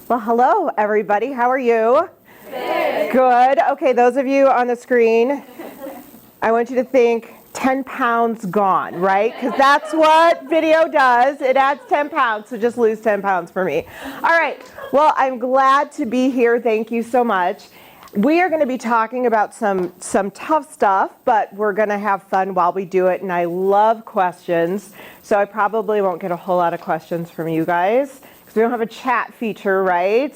Well, hello, everybody. How are you? Good. Good. Okay, those of you on the screen, I want you to think 10 pounds gone, right? Because that's what video does. It adds 10 pounds, so just lose 10 pounds for me. All right. Well, I'm glad to be here. Thank you so much. We are going to be talking about some tough stuff, but we're going to have fun while we do it, and I love questions, so I probably won't get a whole lot of questions from you guys. We don't have a chat feature, right?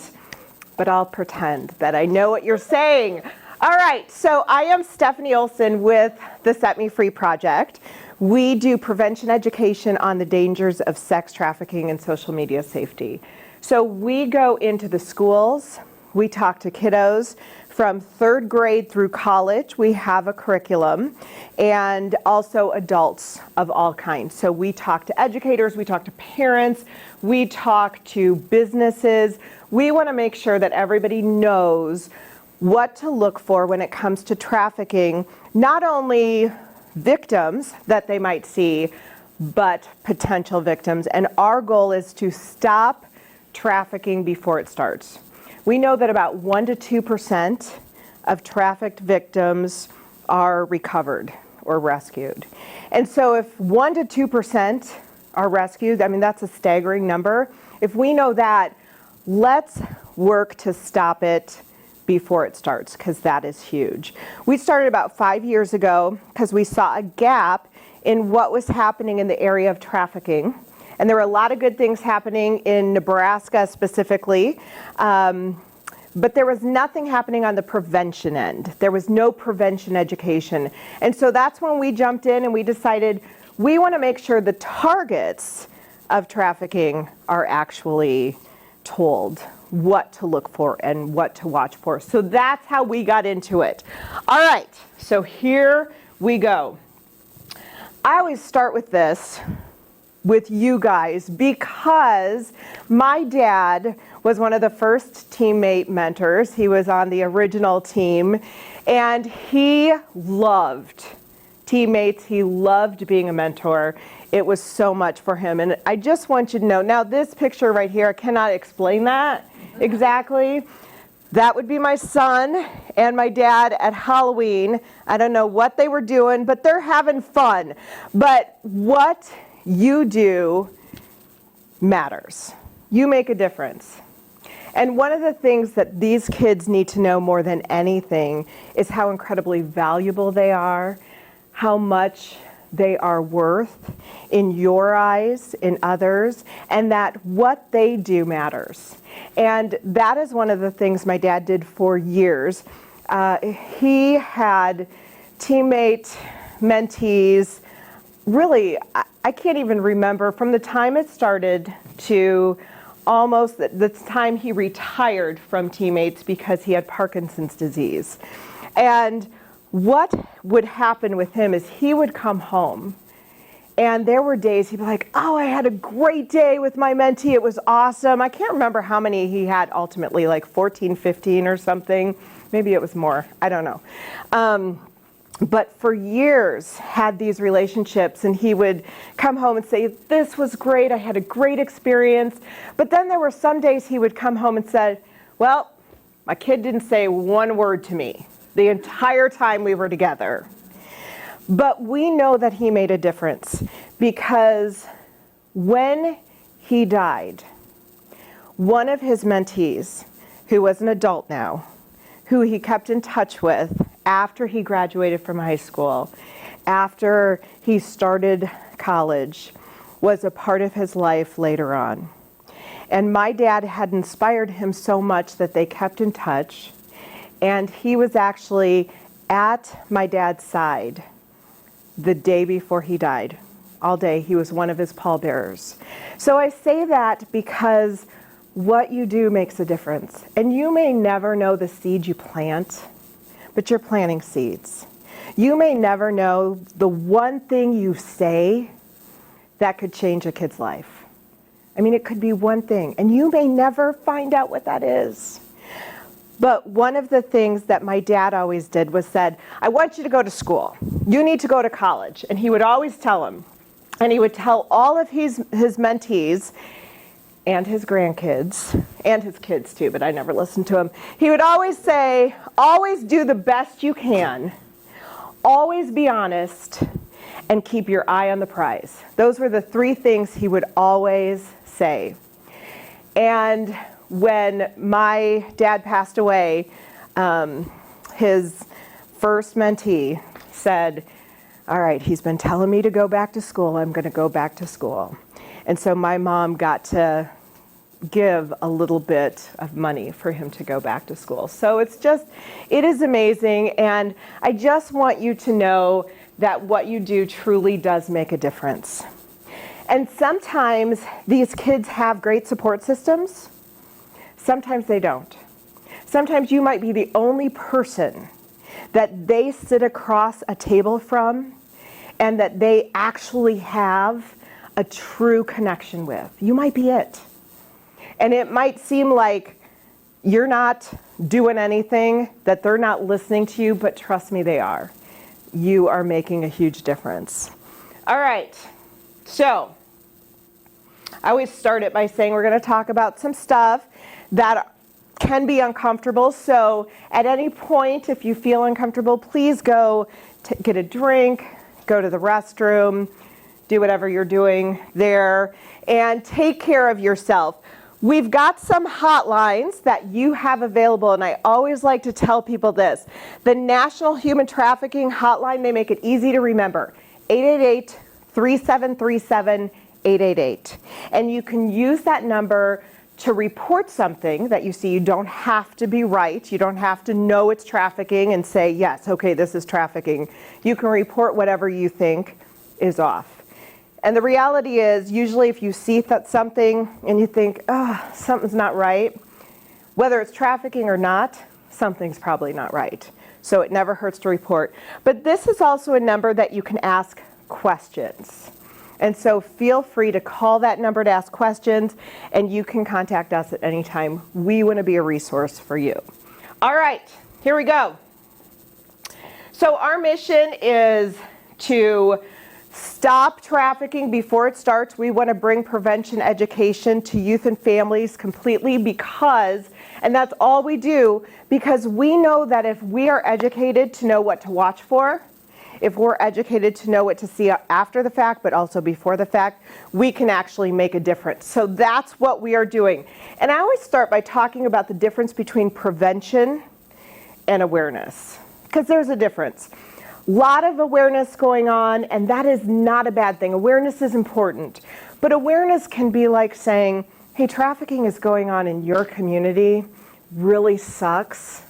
But I'll pretend that I know what you're saying. All right, so I am Stephanie Olson with the Set Me Free Project. We do prevention education on the dangers of sex trafficking and social media safety. So we go into the schools, we talk to kiddos from third grade through college. We have a curriculum, and also adults of all kinds. So we talk to educators, we talk to parents, we talk to businesses. We want to make sure that everybody knows what to look for when it comes to trafficking, not only victims that they might see, but potential victims. And our goal is to stop trafficking before it starts. We know that about 1 to 2% of trafficked victims are recovered or rescued. And so if 1 to 2% are rescued, I mean, that's a staggering number. If we know that, let's work to stop it before it starts, because that is huge. We started about 5 years ago because we saw a gap in what was happening in the area of trafficking. And there were a lot of good things happening in Nebraska specifically, but there was nothing happening on the prevention end. There was no prevention education. And so that's when we jumped in and we decided we want to make sure the targets of trafficking are actually told what to look for and what to watch for. So that's how we got into it. All right, so here we go. I always start with this with you guys because my dad was one of the first teammate mentors. He was on the original team, and he loved teammates. He loved being a mentor. It was so much for him. And I just want you to know, now this picture right here, I cannot explain that exactly. That would be my son and my dad at Halloween. I don't know what they were doing, but they're having fun. But what you do matters. You make a difference. And one of the things that these kids need to know more than anything is how incredibly valuable they are, how much they are worth in your eyes, in others, and that what they do matters. And that is one of the things my dad did for years. He had teammate mentees. Really, I can't even remember from the time it started to almost the time he retired from teammates because he had Parkinson's disease. And what would happen with him is he would come home, and there were days he'd be like, oh, I had a great day with my mentee. It was awesome. I can't remember how many he had ultimately, like 14, 15 or something. Maybe it was more. I don't know. But for years had these relationships, and he would come home and say, this was great, I had a great experience. But then there were some days he would come home and say, well, my kid didn't say one word to me the entire time we were together. But we know that he made a difference, because when he died, one of his mentees, who was an adult now, who he kept in touch with after he graduated from high school, after he started college, was a part of his life later on. And my dad had inspired him so much that they kept in touch, and he was actually at my dad's side the day before he died. All day, he was one of his pallbearers. So I say that because what you do makes a difference. And you may never know the seed you plant, but you're planting seeds. You may never know the one thing you say that could change a kid's life. I mean, it could be one thing, and you may never find out what that is. But one of the things that my dad always did was said, I want you to go to school. You need to go to college. And he would always tell them, and he would tell all of his mentees, and his grandkids, and his kids too, but I never listened to him. He would always say, always do the best you can, always be honest, and keep your eye on the prize. Those were the 3 things he would always say. And when my dad passed away, his first mentee said, all right, he's been telling me to go back to school. I'm going to go back to school. And so my mom got to give a little bit of money for him to go back to school. So it is amazing. And I just want you to know that what you do truly does make a difference. And sometimes these kids have great support systems. Sometimes they don't. Sometimes you might be the only person that they sit across a table from and that they actually have a true connection with. You might be it. And it might seem like you're not doing anything, that they're not listening to you, but trust me, they are. You are making a huge difference. All right, so I always start it by saying we're going to talk about some stuff that can be uncomfortable. So at any point, if you feel uncomfortable, please go get a drink, go to the restroom, do whatever you're doing there, and take care of yourself. We've got some hotlines that you have available, and I always like to tell people this. The National Human Trafficking Hotline, they make it easy to remember, 888-3737-888. And you can use that number to report something that you see. You don't have to be right. You don't have to know it's trafficking and say, yes, okay, this is trafficking. You can report whatever you think is off. And the reality is, usually if you see something and you think, oh, something's not right, whether it's trafficking or not, something's probably not right. So it never hurts to report. But this is also a number that you can ask questions. And so feel free to call that number to ask questions, and you can contact us at any time. We want to be a resource for you. All right, here we go. So our mission is to stop trafficking before it starts. We want to bring prevention education to youth and families completely because, and that's all we do, because we know that if we are educated to know what to watch for, if we're educated to know what to see after the fact, but also before the fact, we can actually make a difference. So that's what we are doing. And I always start by talking about the difference between prevention and awareness, because there's a difference. A lot of awareness going on, and that is not a bad thing. Awareness is important. But awareness can be like saying, hey, trafficking is going on in your community, really sucks.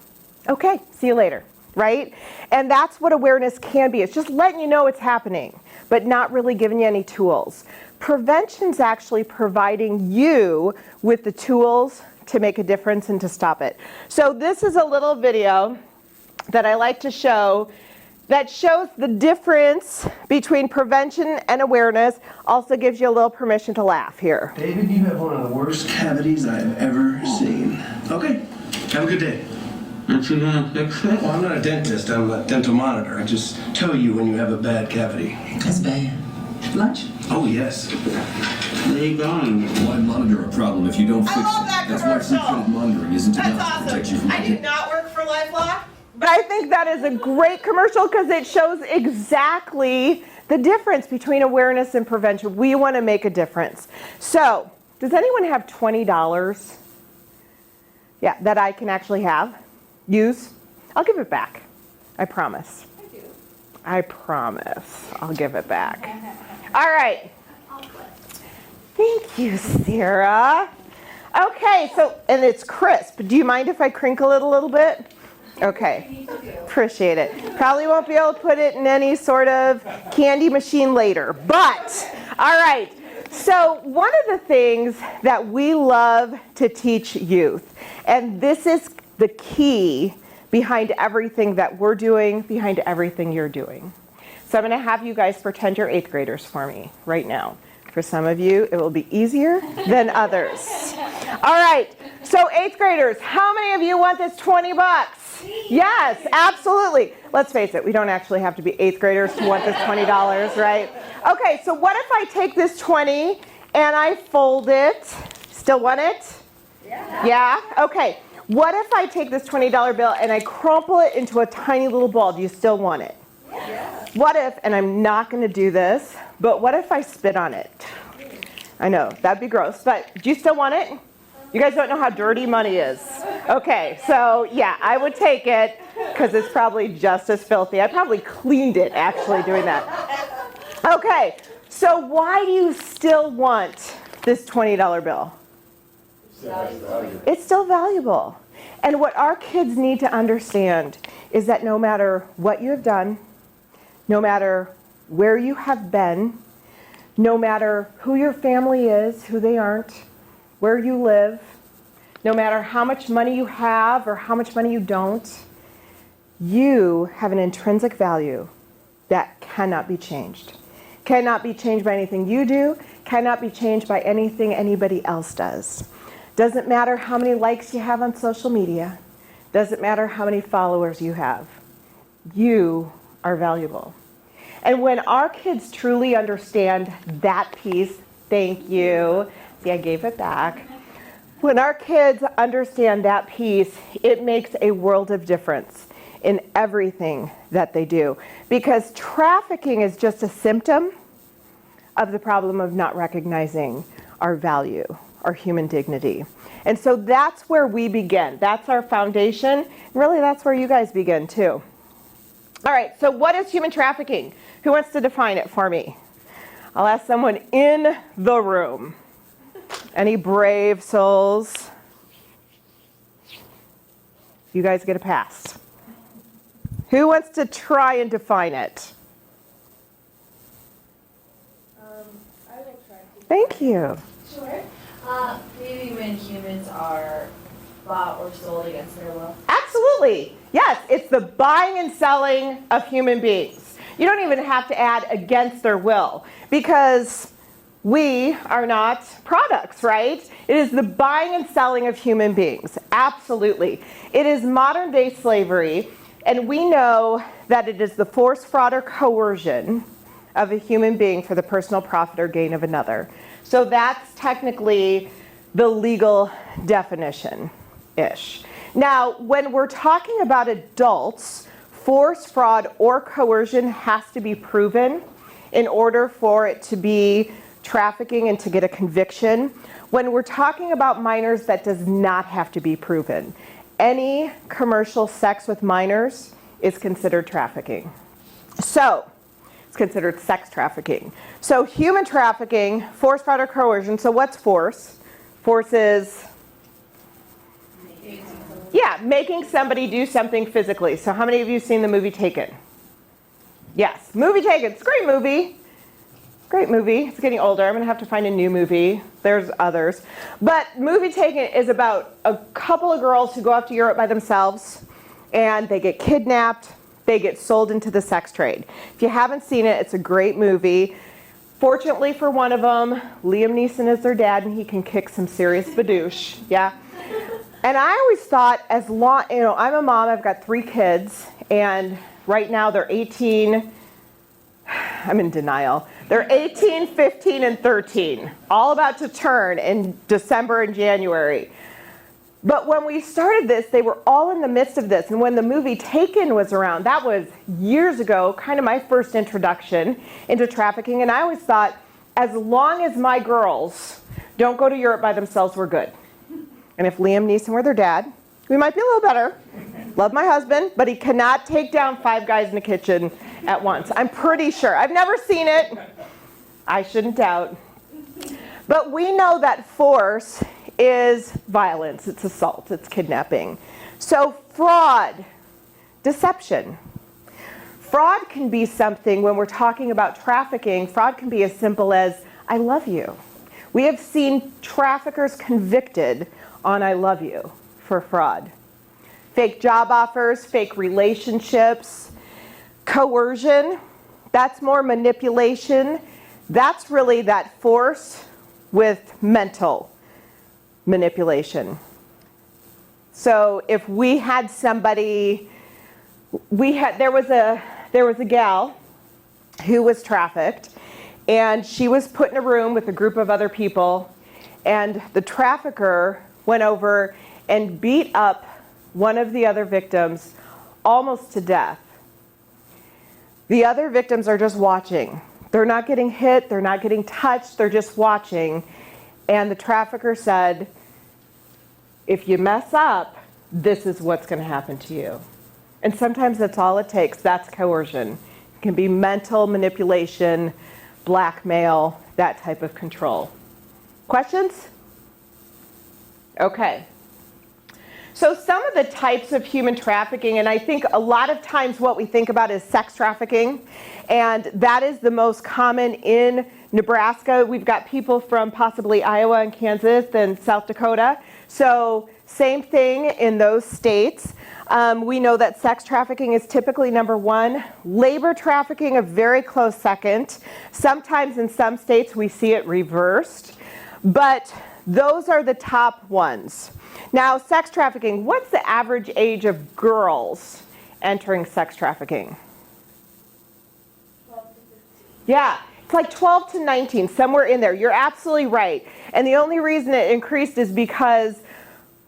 Okay, see you later, right? And that's what awareness can be. It's just letting you know it's happening, but not really giving you any tools. Prevention's actually providing you with the tools to make a difference and to stop it. So this is a little video that I like to show that shows the difference between prevention and awareness. Also gives you a little permission to laugh here. David, you have one of the worst cavities I've ever seen. Okay, have a good day. Aren't you gonna fix it? Well, I'm not a dentist, I'm a dental monitor. I just tell you when you have a bad cavity. That's bad. Lunch? Oh, yes. Where are you going? Why monitor a problem if you don't fix it? That's why frequent monitoring isn't enough to protect you from I do not work for LifeLock, but I think that is a great commercial because it shows exactly the difference between awareness and prevention. We want to make a difference. So, does anyone have $20? Yeah, that I can actually use? I'll give it back. I promise. I promise. I'll give it back. All right. Thank you, Sarah. Okay, so, and it's crisp. Do you mind if I crinkle it a little bit? Okay, appreciate it. Probably won't be able to put it in any sort of candy machine later, but, all right. So one of the things that we love to teach youth, and this is the key behind everything that we're doing, behind everything you're doing. So I'm going to have you guys pretend you're 8th graders for me right now. For some of you, it will be easier than others. All right, so 8th graders, how many of you want this $20? Yes, absolutely. Let's face it, we don't actually have to be 8th graders to want this $20, right? Okay, so what if I take this 20 and I fold it Still want it? Yeah? Okay. What if I take this $20 bill and I crumple it into a tiny little ball? Do you still want it? Yeah. What if, and I'm not going to do this, but what if I spit on it? I know, that'd be gross, but do you still want it? You guys don't know how dirty money is. Okay, so yeah, I would take it because it's probably just as filthy. I probably cleaned it actually doing that. Okay, so why do you still want this $20 bill? It's still valuable. And what our kids need to understand is that no matter what you have done, no matter where you have been, no matter who your family is, who they aren't, where you live, no matter how much money you have or how much money you don't, you have an intrinsic value that cannot be changed. Cannot be changed by anything you do, cannot be changed by anything anybody else does. Doesn't matter how many likes you have on social media. Doesn't matter how many followers you have. You are valuable. And when our kids truly understand that piece, thank you. See, I gave it back. When our kids understand that piece, it makes a world of difference in everything that they do. Because trafficking is just a symptom of the problem of not recognizing our value, our human dignity. And so that's where we begin. That's our foundation. And really, that's where you guys begin too. All right, so what is human trafficking? Who wants to define it for me? I'll ask someone in the room. Any brave souls? You guys get a pass. Who wants to try and define it? I will try to. Thank you. Sure. Maybe when humans are bought or sold against their will. Absolutely. Yes, it's the buying and selling of human beings. You don't even have to add against their will because we are not products, right? It is the buying and selling of human beings. Absolutely. It is modern day slavery, and we know that it is the force, fraud, or coercion of a human being for the personal profit or gain of another. So that's technically the legal definition-ish. Now, when we're talking about adults, force, fraud, or coercion has to be proven in order for it to be trafficking and to get a conviction. When we're talking about minors, that does not have to be proven. Any commercial sex with minors is considered trafficking. So, it's considered sex trafficking. So human trafficking, force, fraud, or coercion. So what's force? Force is, making somebody do something physically. So how many of you have seen the movie Taken? Yes, movie Taken. It's a great movie. Great movie. It's getting older. I'm going to have to find a new movie. There's others. But movie Taken is about a couple of girls who go off to Europe by themselves, and they get kidnapped. They get sold into the sex trade. If you haven't seen it, it's a great movie. Fortunately for one of them, Liam Neeson is their dad, and he can kick some serious badoosh. Yeah. And I always thought, as long, I'm a mom, I've got 3 kids, and right now they're 18, I'm in denial. They're 18, 15, and 13, all about to turn in December and January. But when we started this, they were all in the midst of this. And when the movie Taken was around, that was years ago, kind of my first introduction into trafficking. And I always thought, as long as my girls don't go to Europe by themselves, we're good. And if Liam Neeson were their dad, we might be a little better. Love my husband, but he cannot take down 5 guys in the kitchen at once. I'm pretty sure. I've never seen it. I shouldn't doubt. But we know that force is violence, it's assault, it's kidnapping. So fraud, deception. Fraud can be something, when we're talking about trafficking, fraud can be as simple as, I love you. We have seen traffickers convicted on I love you for fraud. Fake job offers, fake relationships, coercion, that's more manipulation. That's really that force with mental manipulation. So if we had somebody, there was a gal who was trafficked, and she was put in a room with a group of other people, and the trafficker went over and beat up one of the other victims almost to death. The other victims are just watching. They're not getting hit, they're not getting touched, they're just watching. And the trafficker said, if you mess up, this is what's going to happen to you. And sometimes that's all it takes. That's coercion. It can be mental manipulation, blackmail, that type of control. Questions? Okay. So some of the types of human trafficking, and I think a lot of times what we think about is sex trafficking, and that is the most common in Nebraska. We've got people from possibly Iowa and Kansas and South Dakota. So same thing in those states. We know that sex trafficking is typically number one. Labor trafficking a very close second. Sometimes in some states we see it reversed, but those are the top ones. Now, sex trafficking, what's the average age of girls entering sex trafficking? 12 to 15. Yeah, it's like 12 to 19, somewhere in there. You're absolutely right. And the only reason it increased is because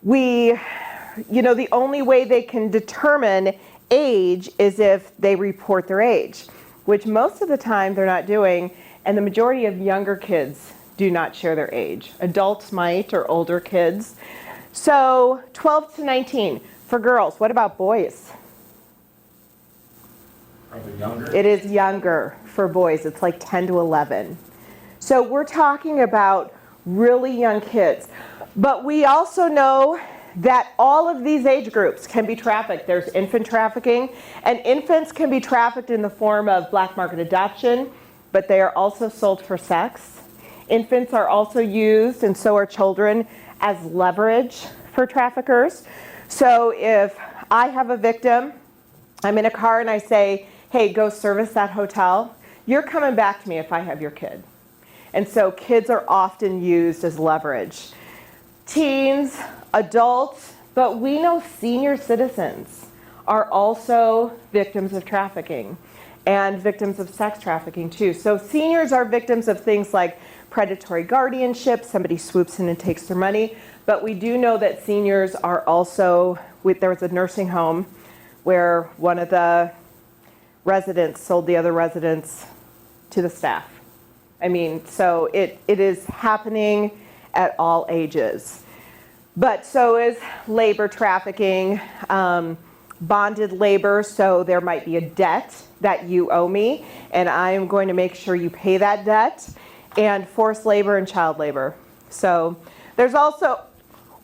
the only way they can determine age is if they report their age, which most of the time they're not doing, and the majority of younger kids do not share their age. Adults might, or older kids. So 12 to 19 for girls. What about boys? Probably younger. It is younger for boys. It's like 10 to 11. So we're talking about really young kids. But we also know that all of these age groups can be trafficked. There's infant trafficking, and infants can be trafficked in the form of black market adoption, but they are also sold for sex. Infants are also used, and so are children, as leverage for traffickers. So if I have a victim, I'm in a car and I say, hey, go service that hotel, you're coming back to me if I have your kid. And so kids are often used as leverage. Teens, adults, but we know senior citizens are also victims of trafficking and victims of sex trafficking too. So seniors are victims of things like predatory guardianship, somebody swoops in and takes their money, but we do know that seniors are also, there was a nursing home where one of the residents sold the other residents to the staff. I mean, so it is happening at all ages. But so is labor trafficking, bonded labor, so there might be a debt that you owe me, and I am going to make sure you pay that debt, and forced labor and child labor. So there's also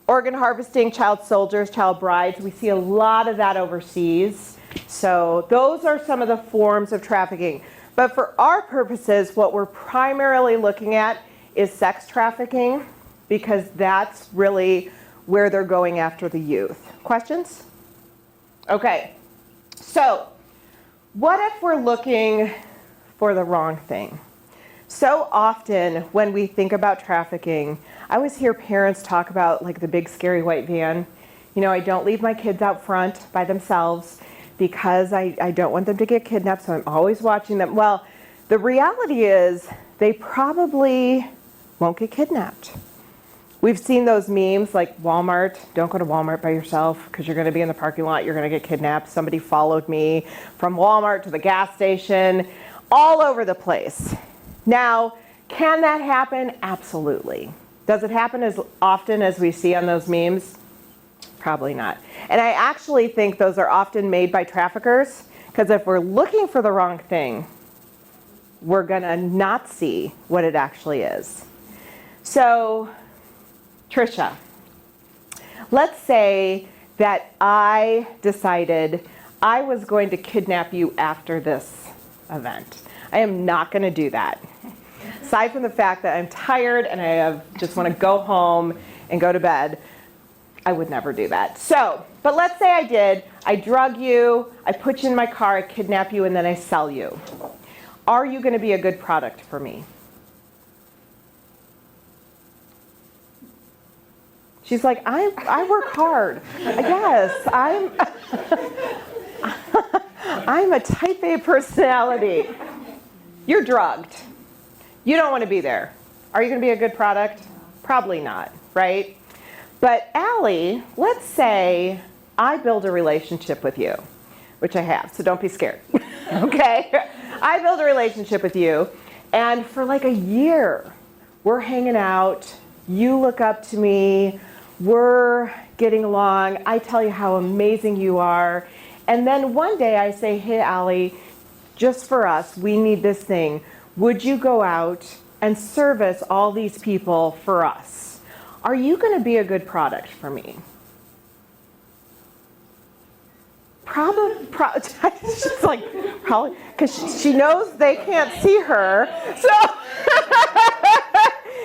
organ harvesting, child soldiers, child brides. We see a lot of that overseas. So those are some of the forms of trafficking. But for our purposes, what we're primarily looking at is sex trafficking, because that's really where they're going after the youth. Questions? Okay, so what if we're looking for the wrong thing? So often when we think about trafficking, I always hear parents talk about like the big scary white van. You know, I don't leave my kids out front by themselves because I don't want them to get kidnapped, so I'm always watching them. Well, the reality is they probably won't get kidnapped. We've seen those memes like Walmart. Don't go to Walmart by yourself because you're going to be in the parking lot. You're going to get kidnapped. Somebody followed me from Walmart to the gas station, all over the place. Now, can that happen? Absolutely. Does it happen as often as we see on those memes? Probably not. And I actually think those are often made by traffickers, because if we're looking for the wrong thing, we're going to not see what it actually is. So, Trisha, let's say that I decided I was going to kidnap you after this event. I am not going to do that. Aside from the fact that I'm tired and I just want to go home and go to bed, I would never do that. So, but let's say I did. I drug you, I put you in my car, I kidnap you, and then I sell you. Are you going to be a good product for me? She's like, I work hard. Yes, I'm a type A personality. You're drugged. You don't want to be there. Are you going to be a good product? Probably not, right? But Allie, let's say I build a relationship with you, which I have, so don't be scared, okay? I build a relationship with you, and for like a year, we're hanging out, you look up to me, we're getting along, I tell you how amazing you are, and then one day I say, hey Allie, just for us, we need this thing. Would you go out and service all these people for us? Are you gonna be a good product for me? Probably, she's like, probably, because she knows they can't see her. So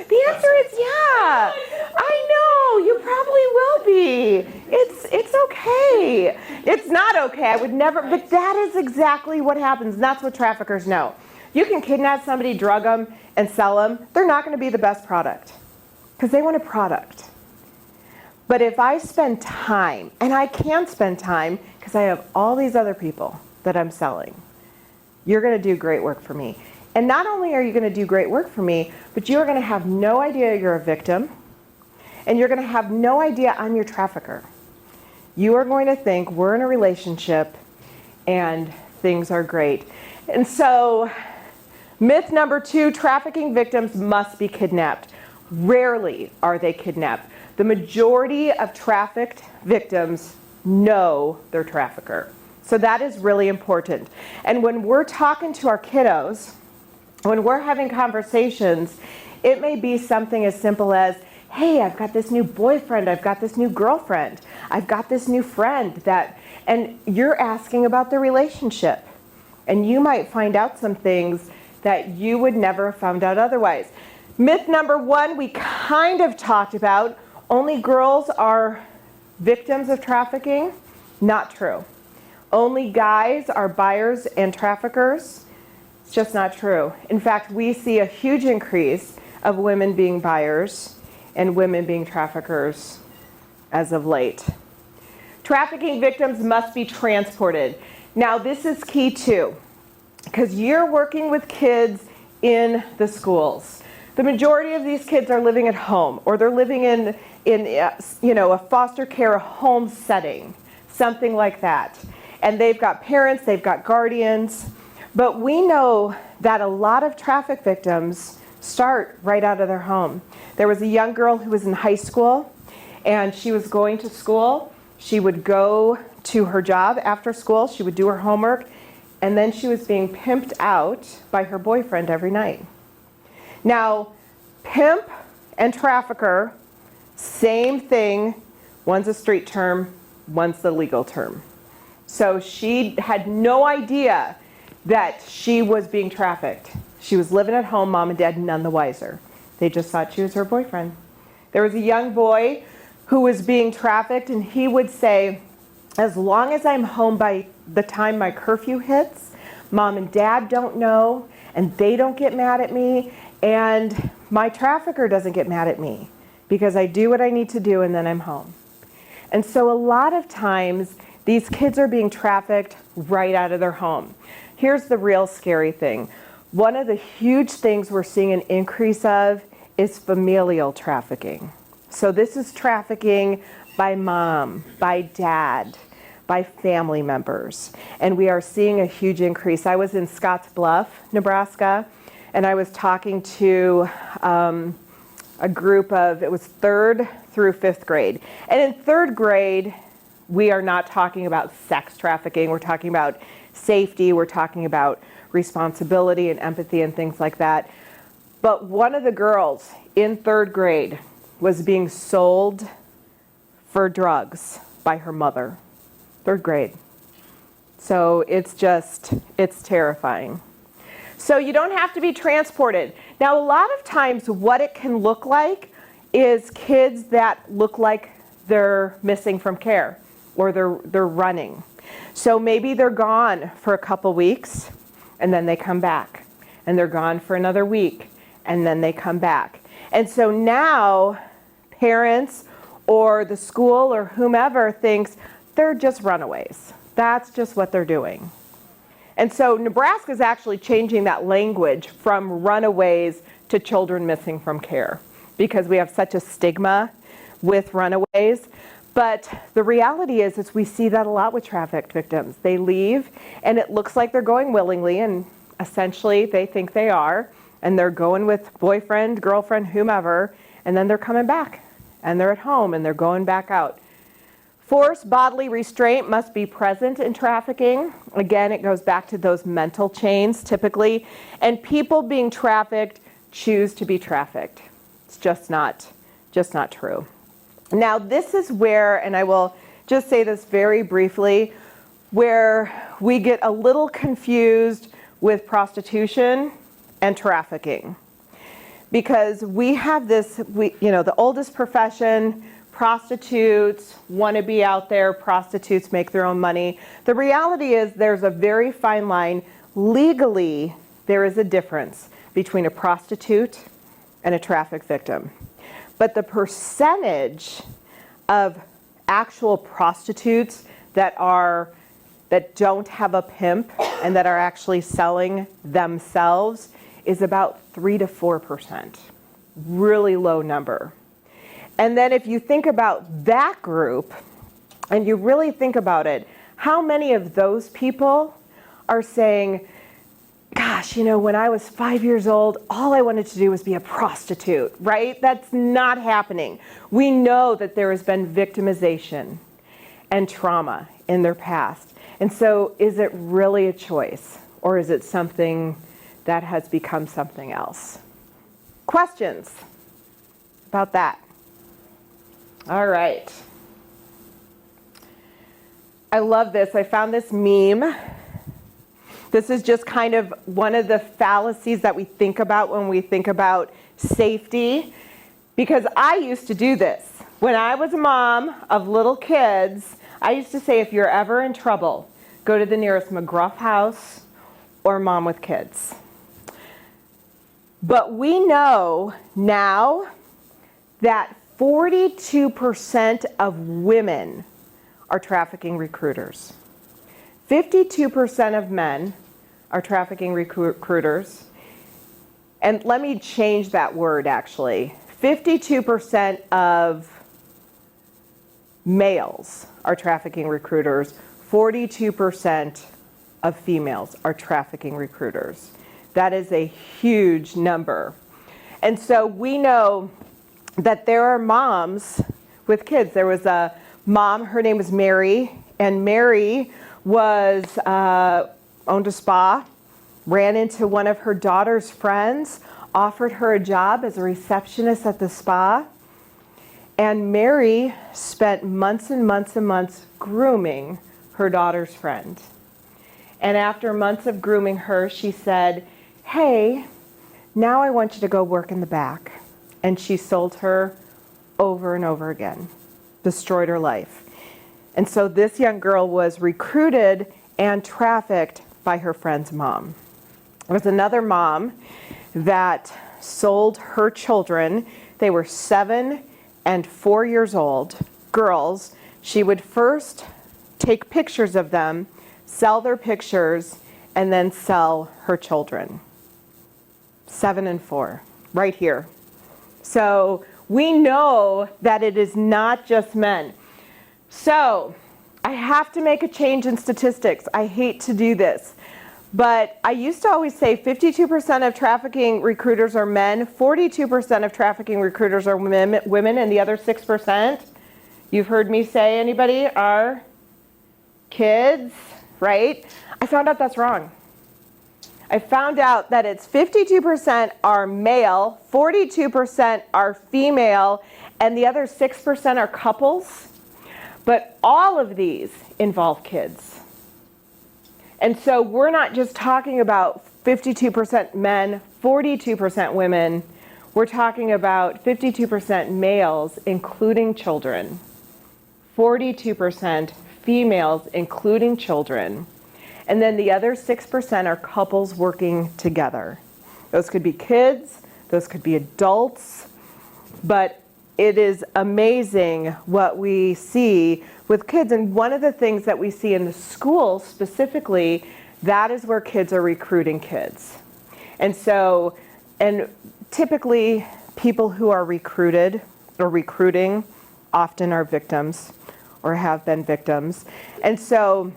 the answer is yeah. I know, you probably will be. It's okay. It's not okay. I would never, but that is exactly what happens. And that's what traffickers know. You can kidnap somebody, drug them, and sell them. They're not going to be the best product because they want a product. But if I spend time, and I can spend time because I have all these other people that I'm selling, you're going to do great work for me. And not only are you going to do great work for me, but you're going to have no idea you're a victim, and you're going to have no idea I'm your trafficker. You are going to think we're in a relationship and things are great. And so, myth number 2, trafficking victims must be kidnapped. Rarely are they kidnapped. The majority of trafficked victims know their trafficker. So that is really important. And when we're talking to our kiddos, when we're having conversations, it may be something as simple as, hey, I've got this new boyfriend, I've got this new girlfriend, I've got this new friend that, and you're asking about the relationship. And you might find out some things that you would never have found out otherwise. Myth number 1, we kind of talked about, only girls are victims of trafficking. Not true. Only guys are buyers and traffickers. It's just not true. In fact, we see a huge increase of women being buyers and women being traffickers as of late. Trafficking victims must be transported. Now, this is key too, because you're working with kids in the schools. The majority of these kids are living at home, or they're living in a foster care home setting, something like that. And they've got parents, they've got guardians, but we know that a lot of traffic victims start right out of their home. There was a young girl who was in high school, and she was going to school. She would go to her job after school, she would do her homework, and then she was being pimped out by her boyfriend every night. Now, pimp and trafficker, same thing. One's a street term, one's the legal term. So she had no idea that she was being trafficked. She was living at home, mom and dad none the wiser. They just thought she was her boyfriend. There was a young boy who was being trafficked, and he would say, as long as I'm home by the time my curfew hits, mom and dad don't know, and they don't get mad at me, and my trafficker doesn't get mad at me because I do what I need to do and then I'm home. And so a lot of times these kids are being trafficked right out of their home. Here's the real scary thing. One of the huge things we're seeing an increase of is familial trafficking. So this is trafficking by mom, by dad, by family members. And we are seeing a huge increase. I was in Scottsbluff, Nebraska, and I was talking to a group of, it was 3rd through 5th grade. And in 3rd grade, we are not talking about sex trafficking. We're talking about safety. We're talking about responsibility and empathy and things like that. But one of the girls in 3rd grade was being sold for drugs by her mother. 3rd grade. So it's terrifying. So you don't have to be transported. Now, a lot of times what it can look like is kids that look like they're missing from care or they're running. So maybe they're gone for a couple weeks and then they come back, and they're gone for another week and then they come back. And so now parents or the school or whomever thinks they're just runaways. That's just what they're doing. And so Nebraska is actually changing that language from runaways to children missing from care, because we have such a stigma with runaways. But the reality is we see that a lot with trafficked victims. They leave and it looks like they're going willingly, and essentially they think they are, and they're going with boyfriend, girlfriend, whomever, and then they're coming back and they're at home and they're going back out. Forced bodily restraint must be present in trafficking. Again, it goes back to those mental chains typically, and people being trafficked choose to be trafficked. It's just not true. Now, this is where, and I will just say this very briefly, where we get a little confused with prostitution and trafficking. Because we have this, the oldest profession, prostitutes want to be out there, prostitutes make their own money. The reality is there's a very fine line. Legally, there is a difference between a prostitute and a traffic victim. But the percentage of actual prostitutes that don't have a pimp and that are actually selling themselves is about 3 to 4%. Really low number. And then if you think about that group, and you really think about it, how many of those people are saying, gosh, when I was 5 years old, all I wanted to do was be a prostitute, right? That's not happening. We know that there has been victimization and trauma in their past. And so is it really a choice, or is it something that has become something else? Questions about that? All right. I love this. I found this meme. This is just kind of one of the fallacies that we think about when we think about safety, because I used to do this. When I was a mom of little kids, I used to say, if you're ever in trouble, go to the nearest McGruff house or Mom with Kids. But we know now that 42% of women are trafficking recruiters. 52% of men are trafficking recruiters. And let me change that word actually. 52% of males are trafficking recruiters. 42% of females are trafficking recruiters. That is a huge number. And so we know that there are moms with kids. There was a mom, her name was Mary, and Mary owned a spa, ran into one of her daughter's friends, offered her a job as a receptionist at the spa, and Mary spent months and months and months grooming her daughter's friend. And after months of grooming her, she said, hey, now I want you to go work in the back. And she sold her over and over again, destroyed her life. And so this young girl was recruited and trafficked by her friend's mom. There was another mom that sold her children. They were 7 and 4 years old, girls. She would first take pictures of them, sell their pictures, and then sell her children. 7 and 4, right here. So we know that it is not just men. So I have to make a change in statistics. I hate to do this, but I used to always say 52% of trafficking recruiters are men, 42% of trafficking recruiters are women, and the other 6%, you've heard me say, anybody, are kids, right? I found out that's wrong. I found out that it's 52% are male, 42% are female, and the other 6% are couples. But all of these involve kids. And so we're not just talking about 52% men, 42% women. We're talking about 52% males, including children, 42% females, including children. And then the other 6% are couples working together. Those could be kids, those could be adults, but it is amazing what we see with kids. And one of the things that we see in the schools specifically, that is where kids are recruiting kids. And typically people who are recruited or recruiting often are victims or have been victims. And so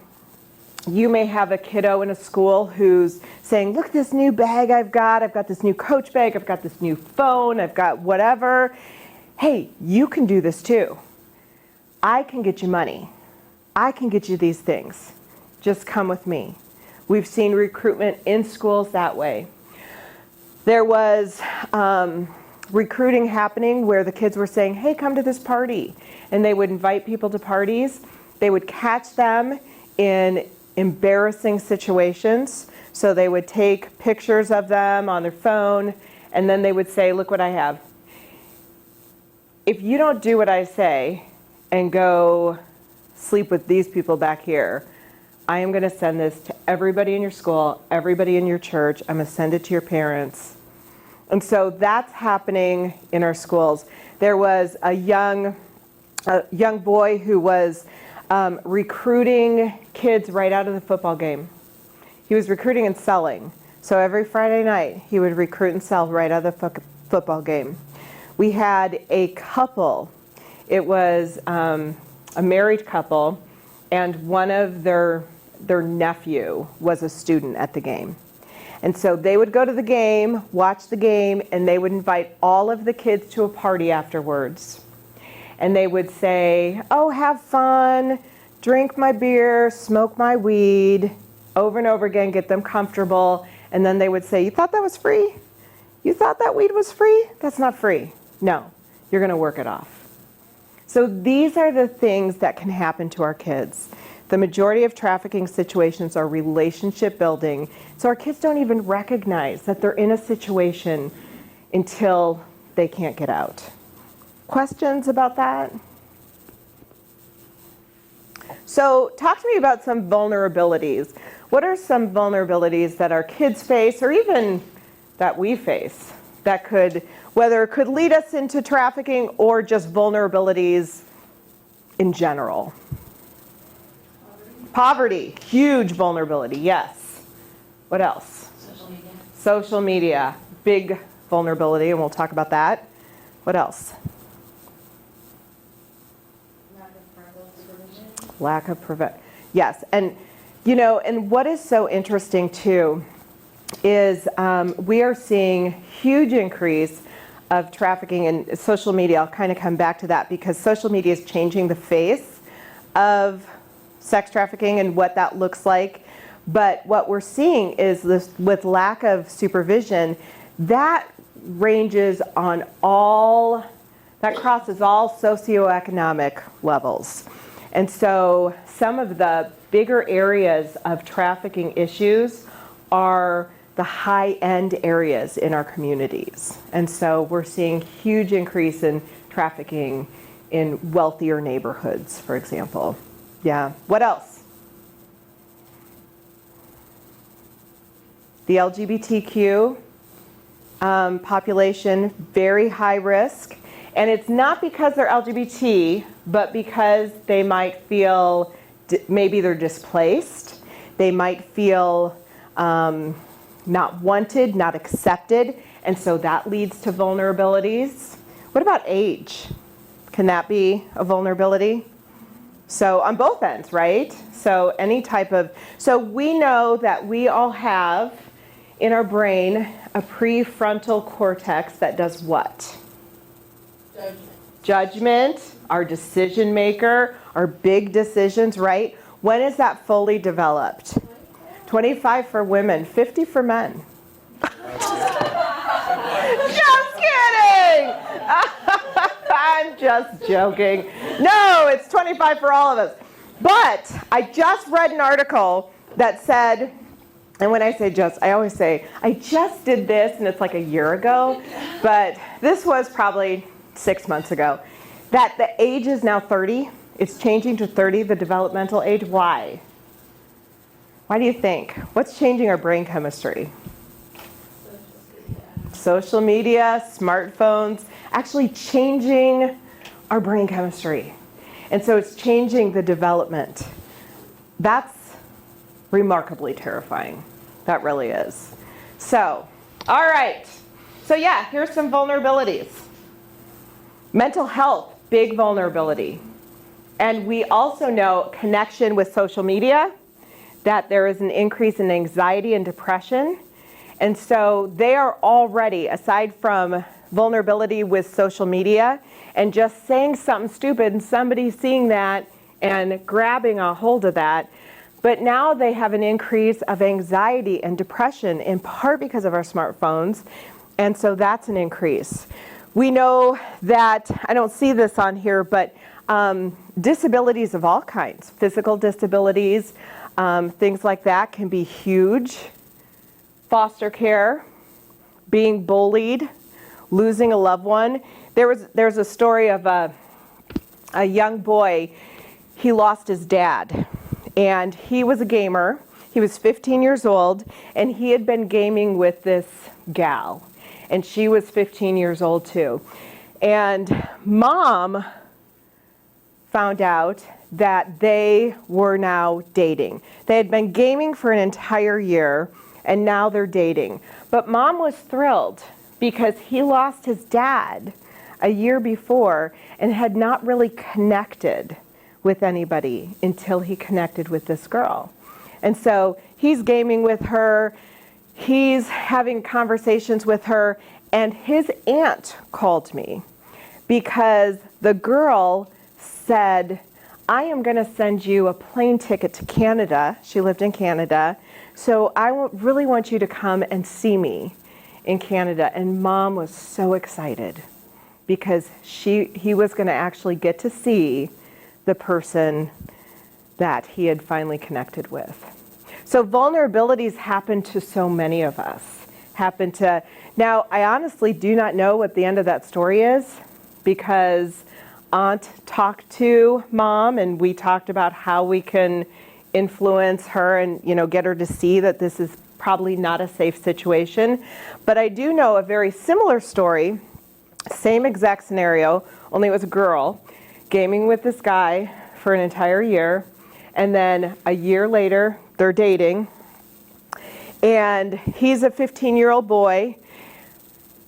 you may have a kiddo in a school who's saying, look at this new bag I've got this new Coach bag, I've got this new phone, I've got whatever. Hey, you can do this too. I can get you money. I can get you these things. Just come with me. We've seen recruitment in schools that way. There was recruiting happening where the kids were saying, hey, come to this party. And they would invite people to parties. They would catch them in embarrassing situations. So they would take pictures of them on their phone, and then they would say, look what I have. If you don't do what I say and go sleep with these people back here, I am going to send this to everybody in your school, everybody in your church. I'm going to send it to your parents. And so that's happening in our schools. There was a young boy who was recruiting kids right out of the football game. He was recruiting and selling. So every Friday night, he would recruit and sell right out of the football game. We had a couple. It was a married couple, and one of their nephew was a student at the game. And so they would go to the game, watch the game, and they would invite all of the kids to a party afterwards. And they would say, oh, have fun, drink my beer, smoke my weed, over and over again, get them comfortable. And then they would say, you thought that was free? You thought that weed was free? That's not free. No, you're going to work it off. So these are the things that can happen to our kids. The majority of trafficking situations are relationship building. So our kids don't even recognize that they're in a situation until they can't get out. Questions about that? So talk to me about some vulnerabilities. What are some vulnerabilities that our kids face, or even that we face, that could, whether it could lead us into trafficking or just vulnerabilities in general? Poverty, huge vulnerability, yes. What else? Social media. Social media, big vulnerability, and we'll talk about that. What else? Lack of prevention. Yes, and you know, and what is so interesting too is we are seeing huge increase of trafficking in social media. I'll kind of come back to that because social media is changing the face of sex trafficking and what that looks like. But what we're seeing is this, with lack of supervision, that ranges on all, that crosses all socioeconomic levels. And so some of the bigger areas of trafficking issues are the high-end areas in our communities. And so we're seeing huge increase in trafficking in wealthier neighborhoods, for example. Yeah. What else? The LGBTQ population, very high risk. And it's not because they're LGBT, but because they might feel maybe they're displaced. They might feel not wanted, not accepted. And so that leads to vulnerabilities. What about age? Can that be a vulnerability? So on both ends, right? So any type of, so we know that we all have in our brain a prefrontal cortex that does what? Judgment, our decision maker, our big decisions, right? When is that fully developed? 25 for women, 50 for men. Just kidding! I'm just joking. No, it's 25 for all of us. But I just read an article that said, and when I say just, I always say, I just did this, and it's like a year ago, but this was probably 6 months ago, that the age is now 30. It's changing to 30, the developmental age. Why? Why do you think? What's changing our brain chemistry? Social media, smartphones, actually changing our brain chemistry. And so it's changing the development. That's remarkably terrifying. That really is. So, all right. So yeah, here's some vulnerabilities. Mental health, big vulnerability. And we also know connection with social media, that there is an increase in anxiety and depression. And so they are already, aside from vulnerability with social media and just saying something stupid and somebody seeing that and grabbing a hold of that, but now they have an increase of anxiety and depression in part because of our smartphones. And so that's an increase. We know that, I don't see this on here, but disabilities of all kinds, physical disabilities, things like that can be huge. Foster care, being bullied, losing a loved one. There's a story of a young boy. He lost his dad, and he was a gamer. He was 15 years old, and he had been gaming with this gal, and she was 15 years old too. And mom found out that they were now dating. They had been gaming for an entire year, and now they're dating. But mom was thrilled because he lost his dad a year before and had not really connected with anybody until he connected with this girl. And so he's gaming with her, he's having conversations with her, and his aunt called me because the girl said, I am going to send you a plane ticket to Canada. She lived in Canada. So I really want you to come and see me in Canada. And mom was so excited because he was going to actually get to see the person that he had finally connected with. So vulnerabilities happen to so many of us. Now, I honestly do not know what the end of that story is because Aunt talked to mom and we talked about how we can influence her and get her to see that this is probably not a safe situation. But I do know a very similar story, same exact scenario, only it was a girl gaming with this guy for an entire year, and then a year later they're dating, and he's a 15-year-old boy.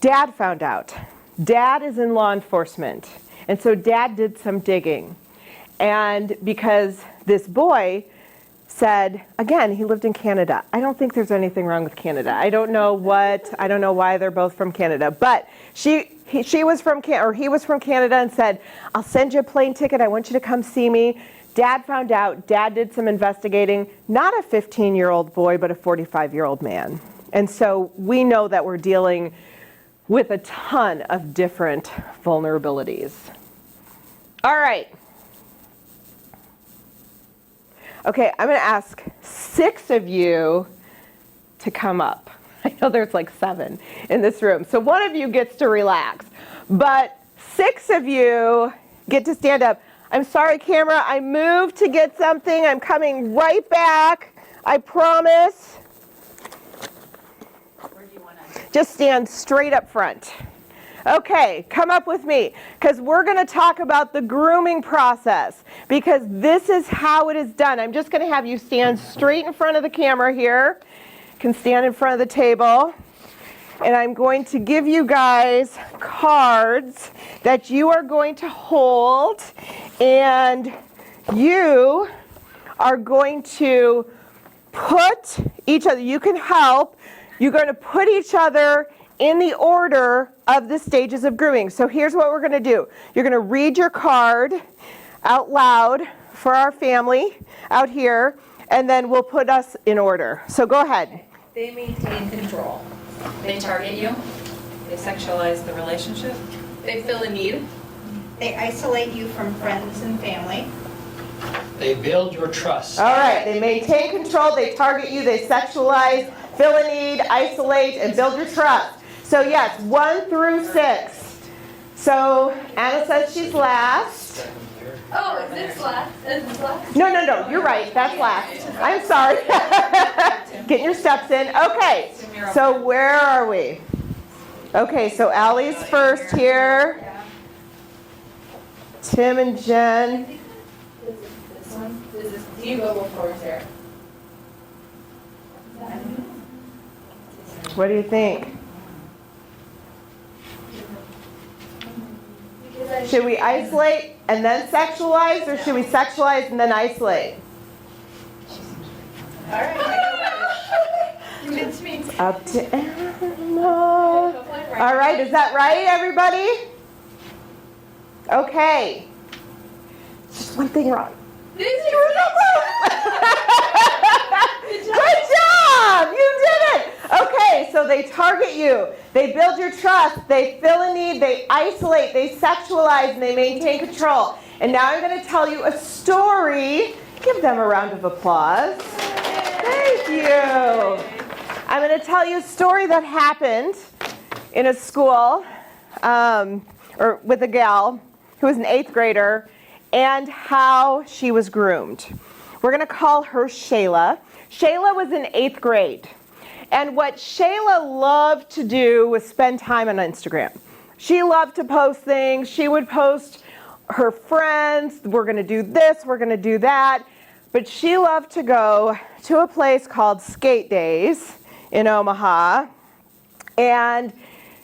Dad found out. Dad is in law enforcement, and so dad did some digging, and because this boy said, again, he lived in Canada. I don't think there's anything wrong with Canada. I don't know why they're both from Canada. But he was from Canada and said, I'll send you a plane ticket. I want you to come see me. Dad found out. Dad did some investigating. Not a 15-year-old boy, but a 45-year-old man. And so we know that we're dealing with a ton of different vulnerabilities. All right. Okay, I'm going to ask 6 of you to come up. I know there's like 7 in this room, so one of you gets to relax. But 6 of you get to stand up. I'm sorry, camera, I moved to get something. I'm coming right back. I promise. Where do you want to? Just stand straight up front. Okay, come up with me, because we're going to talk about the grooming process, because this is how it is done. I'm just going to have you stand straight in front of the camera here. You can stand in front of the table. And I'm going to give you guys cards that you are going to hold, and you are going to put each other, you can help, you're going to put each other in the order of the stages of grooming. So here's what we're going to do. You're going to read your card out loud for our family out here, and then we'll put us in order. So go ahead. They maintain control. They target you. They sexualize the relationship. They fill a need. They isolate you from friends and family. They build your trust. All right. They maintain control. They target you. They sexualize, fill a need, isolate, and build your trust. So yes, 1 through 6. So Anna says she's last. Oh, is this last? Is this last? No, you're right. That's last. I'm sorry. Getting your steps in. Okay, so where are we? Okay, so Allie's first here. Tim and Jen. This one? You go before Sarah. What do you think? Should we isolate and then sexualize, or should we sexualize and then isolate? All right. Convince me. Up to Emma. All right, is that right, everybody? Okay. Just one thing wrong. Good job! You did it! Okay, so they target you. They build your trust. They fill a need. They isolate. They sexualize. And they maintain control. And now I'm going to tell you a story. Give them a round of applause. Thank you. I'm going to tell you a story that happened in a school or with a gal who was an 8th grader and how she was groomed. We're going to call her Shayla. Shayla was in 8th grade. And what Shayla loved to do was spend time on Instagram. She loved to post things. She would post her friends. We're going to do this. We're going to do that. But she loved to go to a place called Skate Days in Omaha. And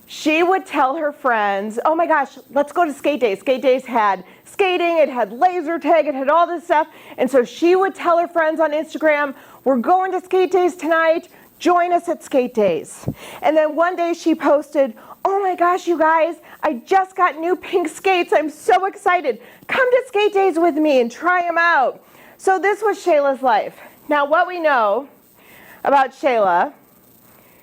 she would tell her friends, oh my gosh, let's go to Skate Days. Skate Days had skating, it had laser tag, it had all this stuff. And so she would tell her friends on Instagram, we're going to Skate Days tonight. Join us at Skate Days. And then one day she posted, oh my gosh, you guys, I just got new pink skates. I'm so excited. Come to Skate Days with me and try them out. So this was Shayla's life. Now what we know about Shayla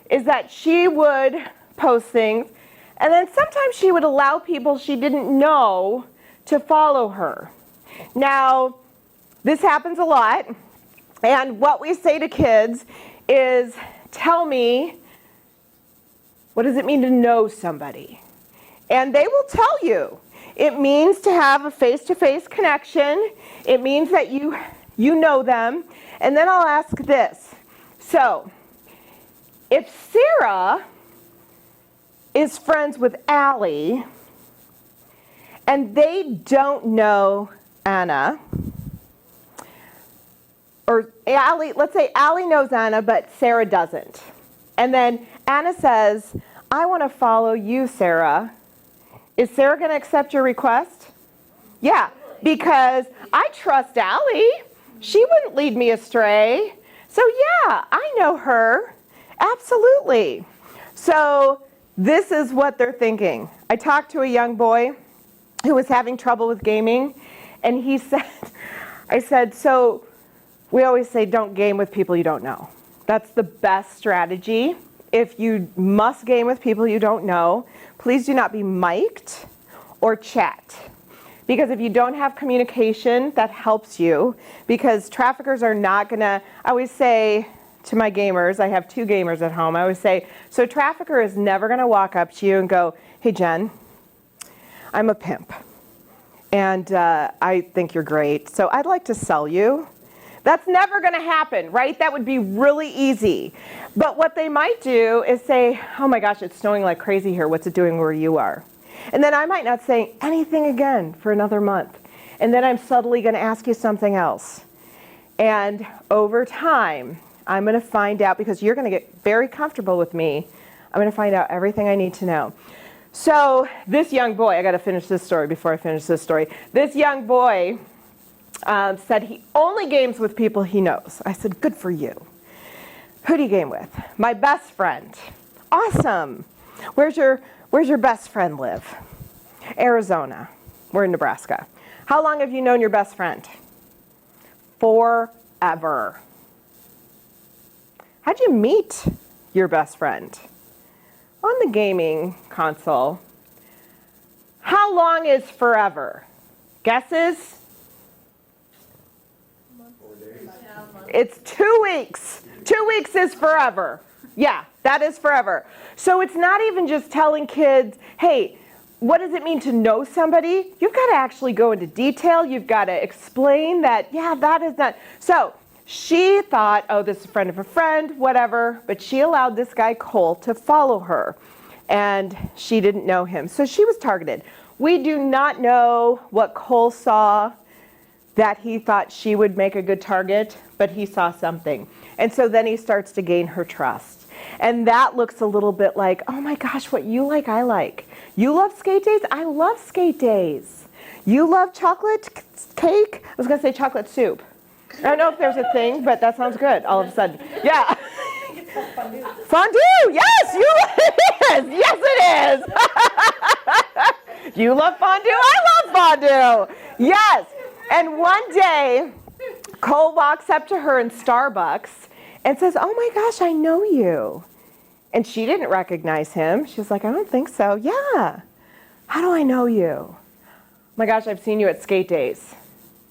is that she would post things, and then sometimes she would allow people she didn't know to follow her. Now, this happens a lot, and what we say to kids is, tell me, what does it mean to know somebody? And they will tell you. It means to have a face-to-face connection. It means that you know them. And then I'll ask this. So, if Sarah is friends with Allie, and they don't know Anna, or Allie, let's say Allie knows Anna, but Sarah doesn't. And then Anna says, I want to follow you, Sarah. Is Sarah going to accept your request? Yeah, because I trust Allie. She wouldn't lead me astray. So yeah, I know her. Absolutely. So this is what they're thinking. I talked to a young boy who was having trouble with gaming, and he said, I said, so we always say don't game with people you don't know. That's the best strategy. If you must game with people you don't know, please do not be mic'd or chat. Because if you don't have communication, that helps you. Because traffickers are not gonna, I always say to my gamers, I have 2 gamers at home, I always say, so a trafficker is never gonna walk up to you and go, hey Jen, I'm a pimp. And I think you're great, so I'd like to sell you. That's never gonna happen, right? That would be really easy. But what they might do is say, oh my gosh, it's snowing like crazy here. What's it doing where you are? And then I might not say anything again for another month. And then I'm subtly gonna ask you something else. And over time, I'm gonna find out, because you're gonna get very comfortable with me, I'm gonna find out everything I need to know. So this young boy, I gotta finish this story before I finish this story. This young boy said he only games with people he knows. I said, good for you. Who do you game with? My best friend. Awesome. Where's your best friend live? Arizona. We're in Nebraska. How long have you known your best friend? Forever. How'd you meet your best friend? On the gaming console. How long is forever? Guesses? It's 2 weeks. 2 weeks is forever. Yeah, that is forever. So it's not even just telling kids, hey, what does it mean to know somebody? You've got to actually go into detail. You've got to explain that, yeah, that is not. So she thought, oh, this is a friend of a friend, whatever. But she allowed this guy, Cole, to follow her. And she didn't know him. So she was targeted. We do not know what Cole saw that he thought she would make a good target, but he saw something. And so then he starts to gain her trust. And that looks a little bit like, oh my gosh, what you like, I like. You love skate days? I love skate days. You love chocolate cake? I was going to say chocolate soup. I don't know if there's a thing, but that sounds good all of a sudden. Yeah. Fondue, yes, it is. Yes, it is. You love fondue? I love fondue. Yes. And one day, Cole walks up to her in Starbucks and says, oh my gosh, I know you. And she didn't recognize him. She was like, I don't think so. Yeah. How do I know you? Oh my gosh, I've seen you at skate days.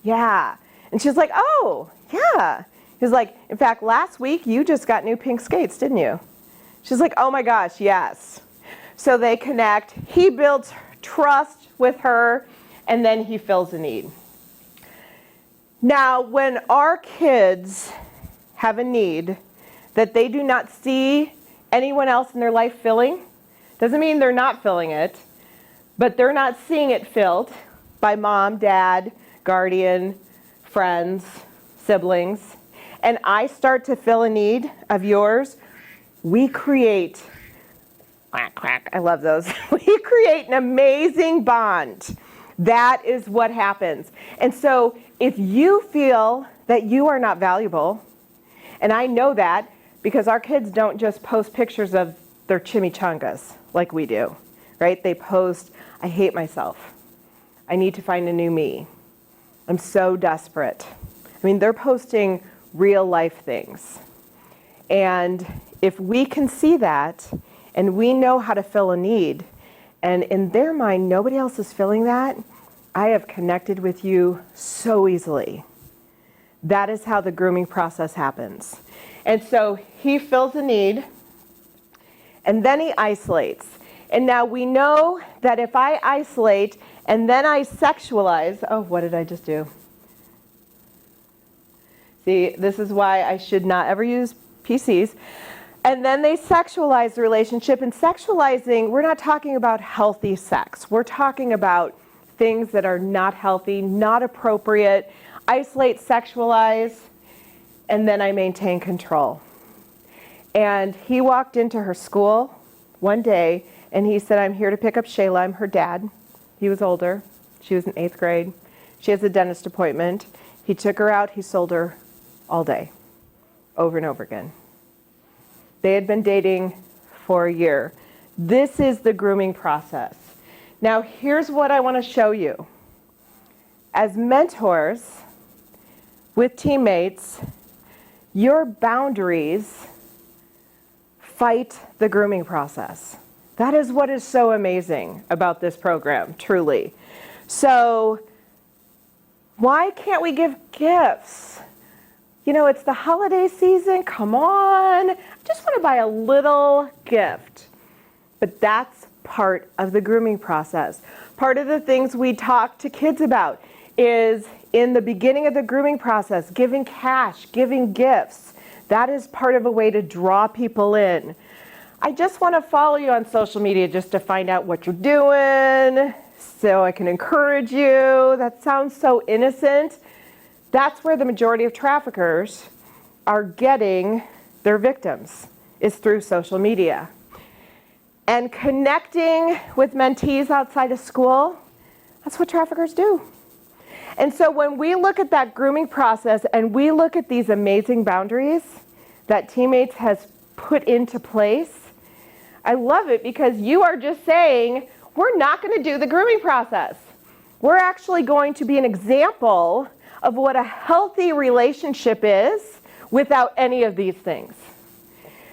Yeah. And she was like, oh, yeah. He was like, in fact, last week you just got new pink skates, didn't you? She's like, oh my gosh, yes. So they connect. He builds trust with her, and then he fills a need. Now, when our kids have a need that they do not see anyone else in their life filling, doesn't mean they're not filling it, but they're not seeing it filled by mom, dad, guardian, friends, siblings, and I start to fill a need of yours, we create, quack, quack, I love those. We create an amazing bond. That is what happens. And so if you feel that you are not valuable, and I know that because our kids don't just post pictures of their chimichangas like we do, right? They post, I hate myself. I need to find a new me. I'm so desperate. I mean, they're posting real life things. And if we can see that and we know how to fill a need, and in their mind, nobody else is filling that, I have connected with you so easily. That is how the grooming process happens. And so he fills a need, and then he isolates. And now we know that if I isolate and then I sexualize, oh, what did I just do? See, this is why I should not ever use PCs. And then they sexualize the relationship. And sexualizing, we're not talking about healthy sex. We're talking about things that are not healthy, not appropriate. Isolate, sexualize, and then I maintain control. And he walked into her school one day, and he said, I'm here to pick up Shayla. I'm her dad. He was older. She was in 8th grade. She has a dentist appointment. He took her out. He sold her all day, over and over again. They had been dating for a year. This is the grooming process. Now, here's what I want to show you. As mentors with teammates, your boundaries fight the grooming process. That is what is so amazing about this program, truly. So, why can't we give gifts? You know, it's the holiday season. Come on. I just want to buy a little gift. But that's part of the grooming process. Part of the things we talk to kids about is in the beginning of the grooming process, giving cash, giving gifts. That is part of a way to draw people in. I just want to follow you on social media just to find out what you're doing so I can encourage you. That sounds so innocent. That's where the majority of traffickers are getting their victims, is through social media. And connecting with mentees outside of school, that's what traffickers do. And so when we look at that grooming process and we look at these amazing boundaries that Teammates has put into place, I love it because you are just saying, we're not going to do the grooming process. We're actually going to be an example of what a healthy relationship is without any of these things.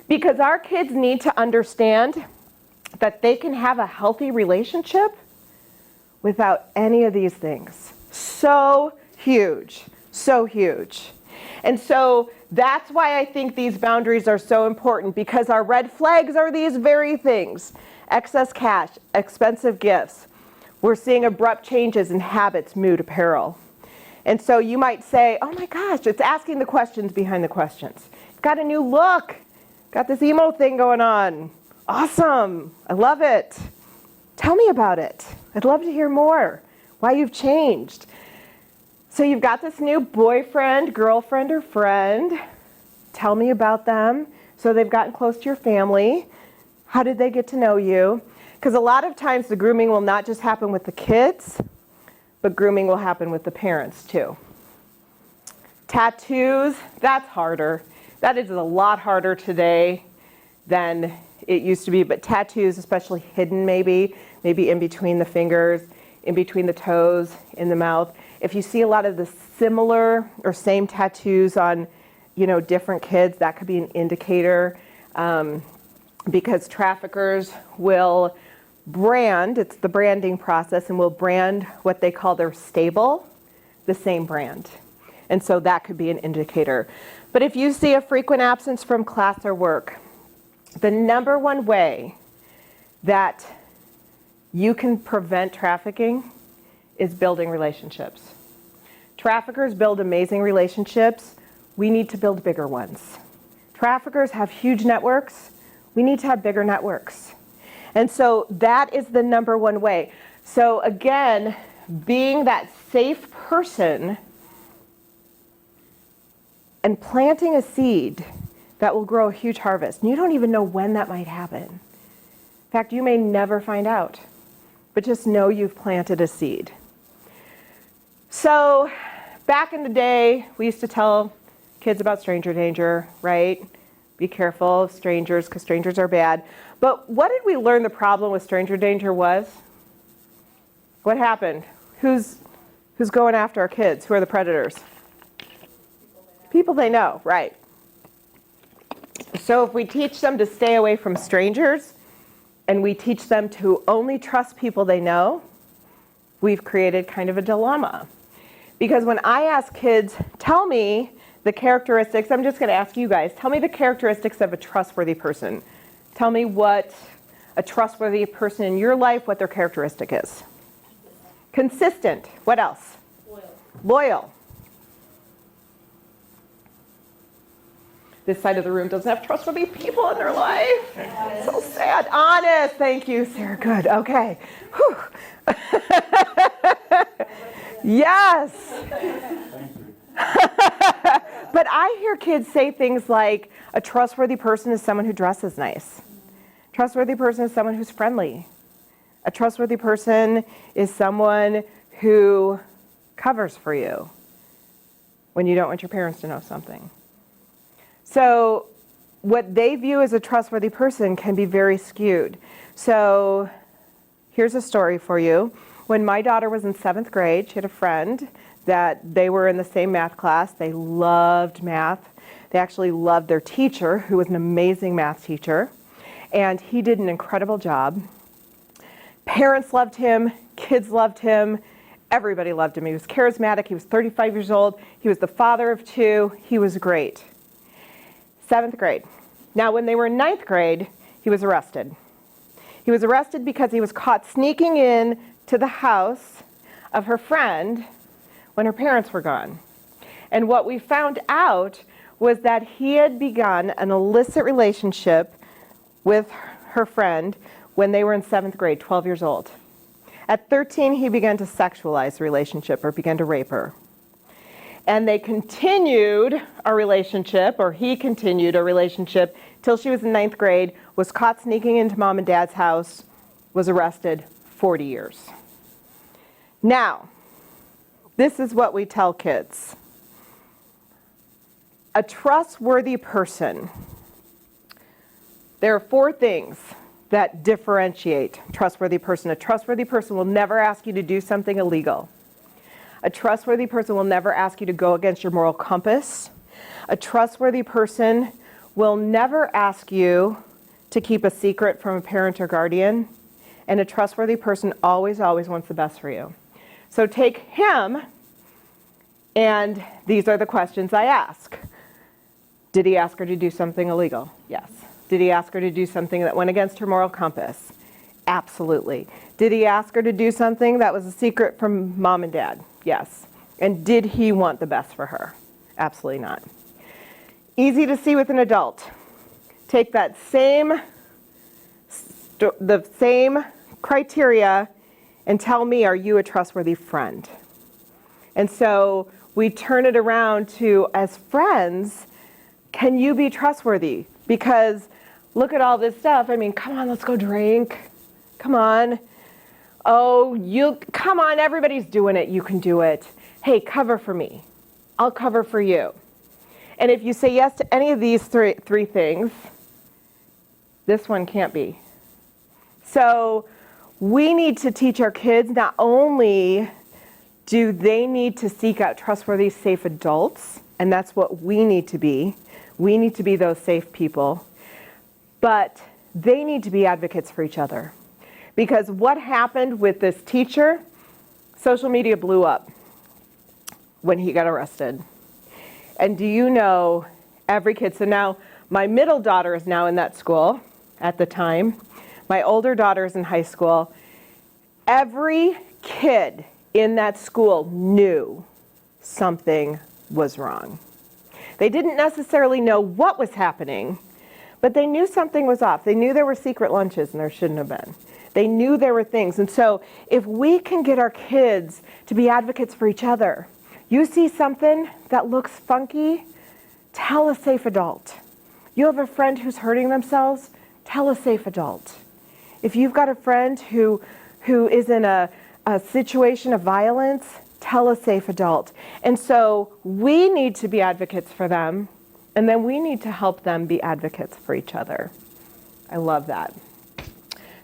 Because our kids need to understand that they can have a healthy relationship without any of these things. So huge, so huge. And so that's why I think these boundaries are so important, because our red flags are these very things. Excess cash, expensive gifts. We're seeing abrupt changes in habits, mood, apparel. And so you might say, oh my gosh, it's asking the questions behind the questions. Got a new look. Got this emo thing going on. Awesome. I love it. Tell me about it. I'd love to hear more. Why you've changed. So you've got this new boyfriend, girlfriend, or friend. Tell me about them. So they've gotten close to your family. How did they get to know you? Because a lot of times the grooming will not just happen with the kids, but grooming will happen with the parents too. Tattoos, that's harder. That is a lot harder today than it used to be, but tattoos, especially hidden maybe in between the fingers, in between the toes, in the mouth. If you see a lot of the similar or same tattoos on, different kids, that could be an indicator, because traffickers will brand, it's the branding process, and will brand what they call their stable, the same brand. And so that could be an indicator. But if you see a frequent absence from class or work, the number one way that you can prevent trafficking is building relationships. Traffickers build amazing relationships. We need to build bigger ones. Traffickers have huge networks. We need to have bigger networks. And so that is the number one way. So again, being that safe person and planting a seed that will grow a huge harvest. And you don't even know when that might happen. In fact, you may never find out, but just know you've planted a seed. So back in the day, we used to tell kids about stranger danger, right? Be careful of strangers because strangers are bad. But what did we learn the problem with stranger danger was? What happened? Who's going after our kids? Who are the predators? People they know, right. So if we teach them to stay away from strangers and we teach them to only trust people they know, we've created kind of a dilemma. Because when I ask kids, tell me the characteristics, I'm just going to ask you guys, tell me the characteristics of a trustworthy person. Tell me what a trustworthy person in your life, what their characteristic is. Consistent. What else? Loyal. This side of the room doesn't have trustworthy people in their life. So sad. Honest. Thank you, Sarah. Good. Okay. Whew. Yes. But I hear kids say things like, a trustworthy person is someone who dresses nice. A trustworthy person is someone who's friendly. A trustworthy person is someone who covers for you when you don't want your parents to know something. So what they view as a trustworthy person can be very skewed. So here's a story for you. When my daughter was in 7th grade, she had a friend that they were in the same math class. They loved math. They actually loved their teacher, who was an amazing math teacher. And he did an incredible job. Parents loved him. Kids loved him. Everybody loved him. He was charismatic. He was 35 years old. He was the father of 2. He was great. 7th grade. Now, when they were in 9th grade, he was arrested. He was arrested because he was caught sneaking in to the house of her friend when her parents were gone. And what we found out was that he had begun an illicit relationship with her friend when they were in 7th grade, 12 years old. At 13, he began to sexualize the relationship or began to rape her. And they continued a relationship, or he continued a relationship, till she was in 9th grade, was caught sneaking into mom and dad's house, was arrested, 40 years. Now, this is what we tell kids. A trustworthy person. There are 4 things that differentiate a trustworthy person. A trustworthy person will never ask you to do something illegal. A trustworthy person will never ask you to go against your moral compass. A trustworthy person will never ask you to keep a secret from a parent or guardian. And a trustworthy person always, always wants the best for you. So take him, and these are the questions I ask. Did he ask her to do something illegal? Yes. Did he ask her to do something that went against her moral compass? Absolutely. Did he ask her to do something that was a secret from mom and dad? Yes. And did he want the best for her? Absolutely not. Easy to see with an adult. Take that the same criteria and tell me, are you a trustworthy friend? And so we turn it around to, as friends, can you be trustworthy? Because look at all this stuff. I mean, come on, let's go drink. Come on. Oh, come on, everybody's doing it. You can do it. Hey, cover for me. I'll cover for you. And if you say yes to any of these three things, this one can't be. So we need to teach our kids, not only do they need to seek out trustworthy, safe adults, and that's what we need to be. We need to be those safe people. But they need to be advocates for each other. Because what happened with this teacher, social media blew up when he got arrested. And do you know, every kid, so now my middle daughter is now in that school at the time. My older daughter is in high school. Every kid in that school knew something was wrong. They didn't necessarily know what was happening, but they knew something was off. They knew there were secret lunches and there shouldn't have been. They knew there were things. And so if we can get our kids to be advocates for each other, you see something that looks funky, tell a safe adult. You have a friend who's hurting themselves, tell a safe adult. If you've got a friend who is in a situation of violence, tell a safe adult. And so we need to be advocates for them, and then we need to help them be advocates for each other. I love that.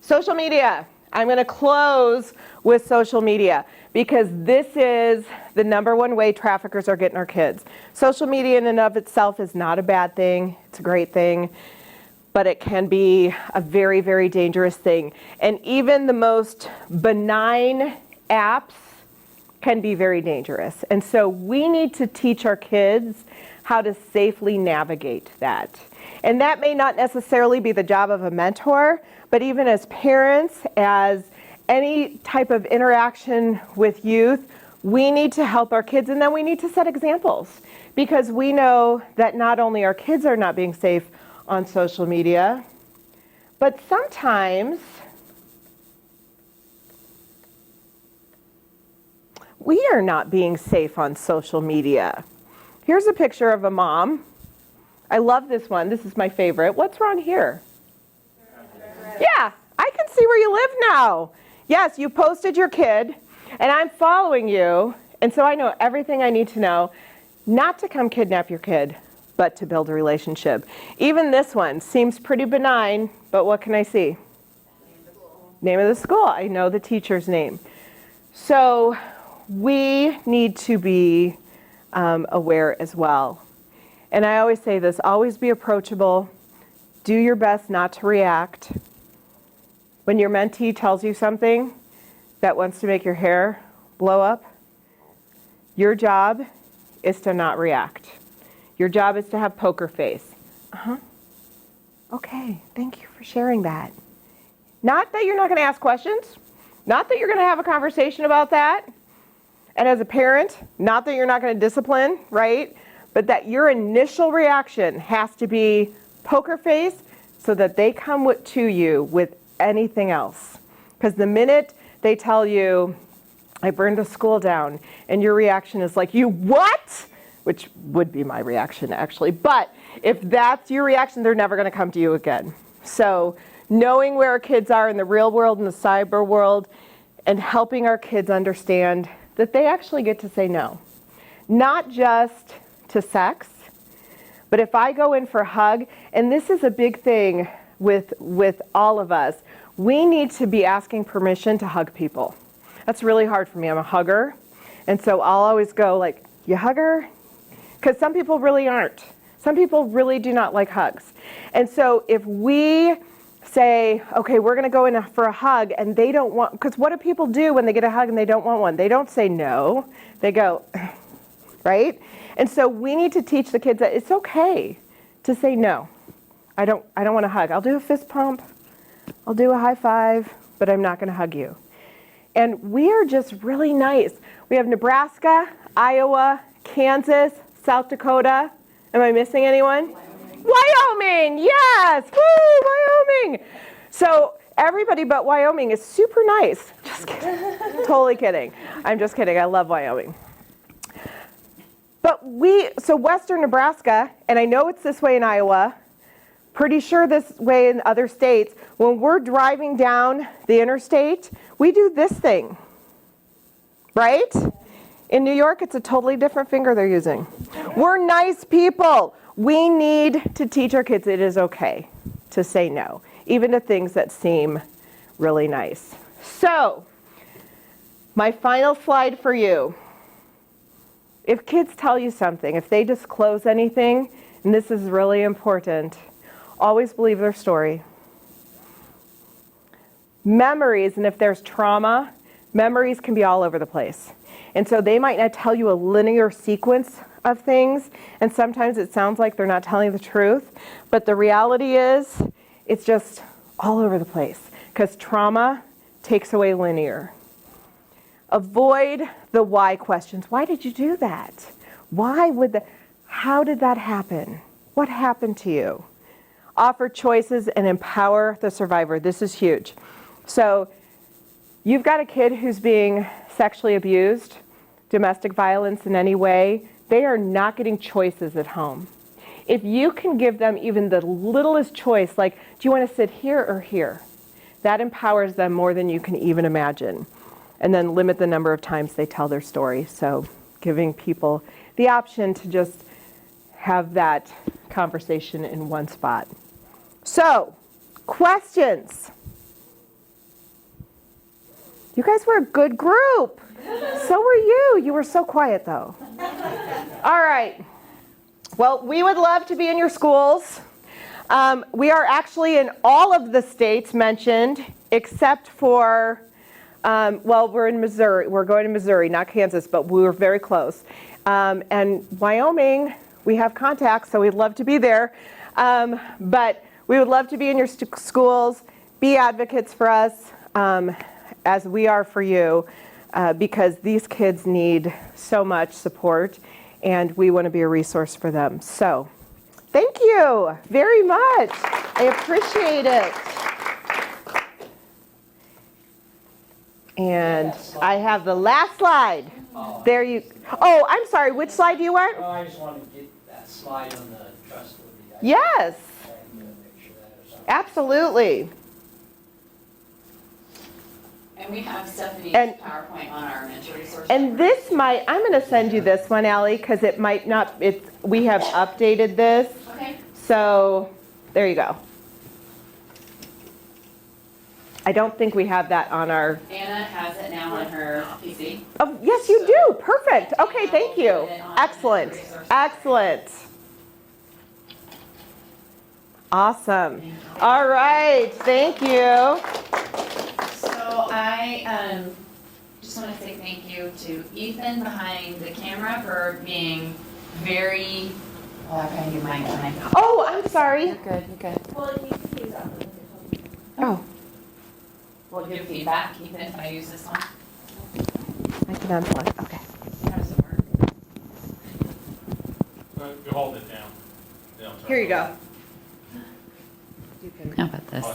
Social media. I'm going to close with social media because this is the number one way traffickers are getting our kids. Social media in and of itself is not a bad thing. It's a great thing, but it can be a very, very dangerous thing. And even the most benign apps can be very dangerous. And so we need to teach our kids how to safely navigate that. And that may not necessarily be the job of a mentor, but even as parents, as any type of interaction with youth, we need to help our kids, and then we need to set examples, because we know that not only our kids are not being safe on social media, but sometimes we are not being safe on social media. Here's a picture of a mom. I love this one. This is my favorite. What's wrong here? Yeah, I can see where you live now. Yes, you posted your kid, and I'm following you, and so I know everything I need to know, not to come kidnap your kid, but to build a relationship. Even this one seems pretty benign, but what can I see? Name of the school. I know the teacher's name. So we need to be aware as well. And I always say this, always be approachable. Do your best not to react. When your mentee tells you something that wants to make your hair blow up, your job is to not react. Your job is to have poker face. Okay, thank you for sharing that. Not that you're not going to ask questions, not that you're going to have a conversation about that. And as a parent, not that you're not going to discipline, right? But that your initial reaction has to be poker face so that they come to you with anything else. Because the minute they tell you, I burned the school down, and your reaction is like, you what? Which would be my reaction, actually. But if that's your reaction, they're never going to come to you again. So knowing where our kids are in the real world and the cyber world, and helping our kids understand that they actually get to say no. Not just to sex, but if I go in for a hug, and this is a big thing with all of us, we need to be asking permission to hug people. That's really hard for me. I'm a hugger, and so I'll always go like, you hug her? Because some people really aren't. Some people really do not like hugs. And so if we say, okay, we're going to go in for a hug, and they don't want, because what do people do when they get a hug and they don't want one? They don't say no. They go, right? And so we need to teach the kids that it's okay to say no. I don't want to hug. I'll do a fist pump. I'll do a high five, but I'm not going to hug you. And we are just really nice. We have Nebraska, Iowa, Kansas, South Dakota. Am I missing anyone? Wyoming, yes! Woo, Wyoming! So everybody but Wyoming is super nice. Just kidding. Totally kidding. I'm just kidding. I love Wyoming. But so Western Nebraska, and I know it's this way in Iowa, pretty sure this way in other states, when we're driving down the interstate, we do this thing, right? In New York, it's a totally different finger they're using. We're nice people. We need to teach our kids it is okay to say no, even to things that seem really nice. So, my final slide for you. If kids tell you something, if they disclose anything, and this is really important, always believe their story. Memories, and if there's trauma, memories can be all over the place. And so they might not tell you a linear sequence of things, and sometimes it sounds like they're not telling the truth, but the reality is it's just all over the place because trauma takes away linear. Avoid the why questions. Why did you do that? How did that happen? What happened to you? Offer choices and empower the survivor. This is huge. So you've got a kid who's being sexually abused, domestic violence in any way. They are not getting choices at home. If you can give them even the littlest choice, like, do you want to sit here or here? That empowers them more than you can even imagine. And then limit the number of times they tell their story. So giving people the option to just have that conversation in one spot. So, questions? You guys were a good group. So were you. You were so quiet though. All right. Well, we would love to be in your schools. We are actually in all of the states mentioned except for, we're in Missouri. We're going to Missouri, not Kansas, but we were very close. And Wyoming, we have contacts, so we'd love to be there. But we would love to be in your schools, be advocates for us, as we are for you, because these kids need so much support, and we want to be a resource for them. So, thank you very much. I appreciate it. And I have the last slide. There you. Oh, I'm sorry. Which slide do you want? Oh, I just wanted to get that slide on the trustworthy. Yes. Absolutely. And we have Stephanie's And- PowerPoint on our mentor resource. And this might, I'm going to send you this one, Allie, because it might not, we have updated this. Okay. So there you go. I don't think we have that on our, Anna has it now on her PC. oh, yes, you do. Perfect. Okay, thank you. Excellent. Excellent. Awesome. All right, thank you. So I just want to say thank you to Ethan behind the camera for being very, I can't do mine. Oh, I'm sorry. You're good. Well, you can use that one. Oh, We'll give feedback, Ethan, if I use this one. I can unplug. Okay. How does it work? You hold it down. Here you go. How about this?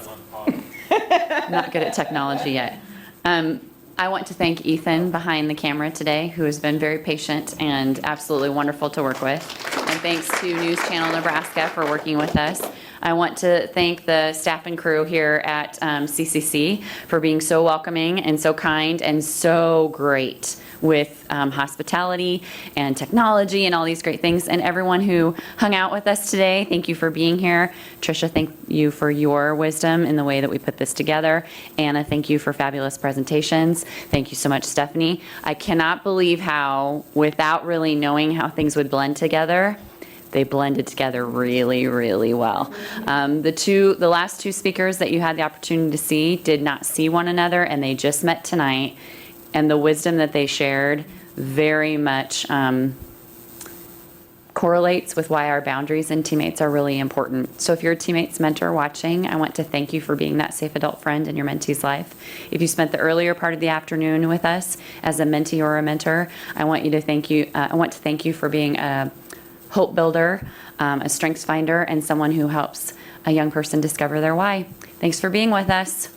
I'm not good at technology yet. I want to thank Ethan behind the camera today, who has been very patient and absolutely wonderful to work with. And thanks to News Channel Nebraska for working with us. I want to thank the staff and crew here at CCC for being so welcoming and so kind and so great with hospitality and technology and all these great things. And everyone who hung out with us today, thank you for being here. Tricia, thank you for your wisdom in the way that we put this together. Anna, thank you for fabulous presentations. Thank you so much, Stephanie. I cannot believe how, without really knowing how things would blend together, they blended together really, really well. The last two speakers that you had the opportunity to see did not see one another, and they just met tonight. And the wisdom that they shared very much correlates with why our boundaries and teammates are really important. So if you're a teammate's mentor watching, I want to thank you for being that safe adult friend in your mentee's life. If you spent the earlier part of the afternoon with us as a mentee or a mentor, I want to thank you for being a hope builder, a strengths finder, and someone who helps a young person discover their why. Thanks for being with us.